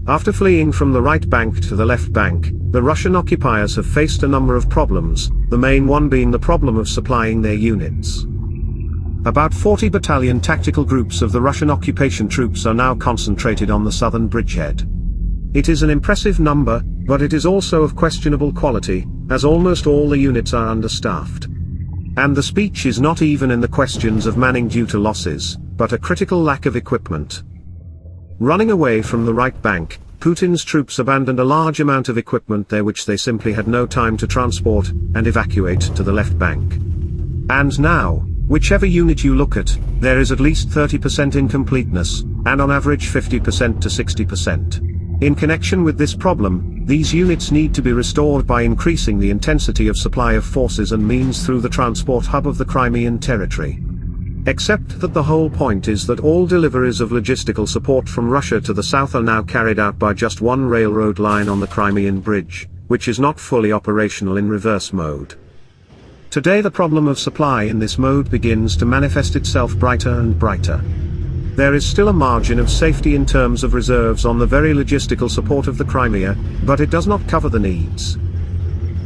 After fleeing from the right bank to the left bank, the Russian occupiers have faced a number of problems, the main one being the problem of supplying their units. About 40 battalion tactical groups of the Russian occupation troops are now concentrated on the southern bridgehead. It is an impressive number, but it is also of questionable quality, as almost all the units are understaffed. And the speech is not even in the questions of manning due to losses, but a critical lack of equipment. Running away from the right bank, Putin's troops abandoned a large amount of equipment there which they simply had no time to transport and evacuate to the left bank. And now, whichever unit you look at, there is at least 30% incompleteness, and on average 50% to 60%. In connection with this problem, these units need to be restored by increasing the intensity of supply of forces and means through the transport hub of the Crimean territory. Except that the whole point is that all deliveries of logistical support from Russia to the south are now carried out by just one railroad line on the Crimean bridge, which is not fully operational in reverse mode. Today the problem of supply in this mode begins to manifest itself brighter and brighter. There is still a margin of safety in terms of reserves on the very logistical support of the Crimea, but it does not cover the needs.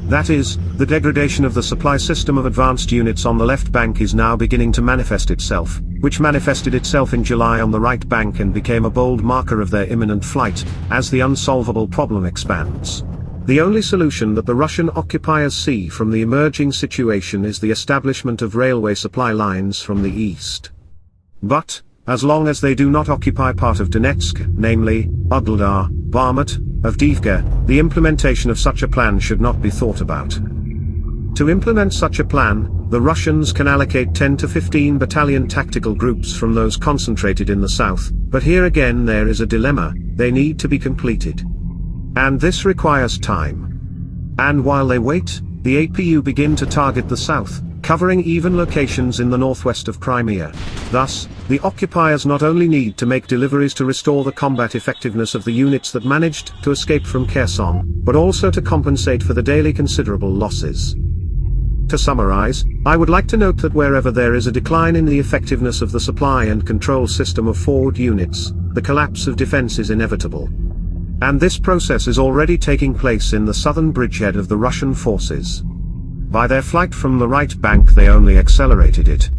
That is, the degradation of the supply system of advanced units on the left bank is now beginning to manifest itself, which manifested itself in July on the right bank and became a bold marker of their imminent flight, as the unsolvable problem expands. The only solution that the Russian occupiers see from the emerging situation is the establishment of railway supply lines from the east. But, as long as they do not occupy part of Donetsk, namely, Ugledar, Bakhmut, Avdiivka, the implementation of such a plan should not be thought about. To implement such a plan, the Russians can allocate 10 to 15 battalion tactical groups from those concentrated in the south, but here again there is a dilemma: they need to be completed. And this requires time. And while they wait, the APU begin to target the south, covering even locations in the northwest of Crimea. Thus, the occupiers not only need to make deliveries to restore the combat effectiveness of the units that managed to escape from Kherson, but also to compensate for the daily considerable losses. To summarize, I would like to note that wherever there is a decline in the effectiveness of the supply and control system of forward units, the collapse of defense is inevitable. And this process is already taking place in the southern bridgehead of the Russian forces. By their flight from the right bank they only accelerated it.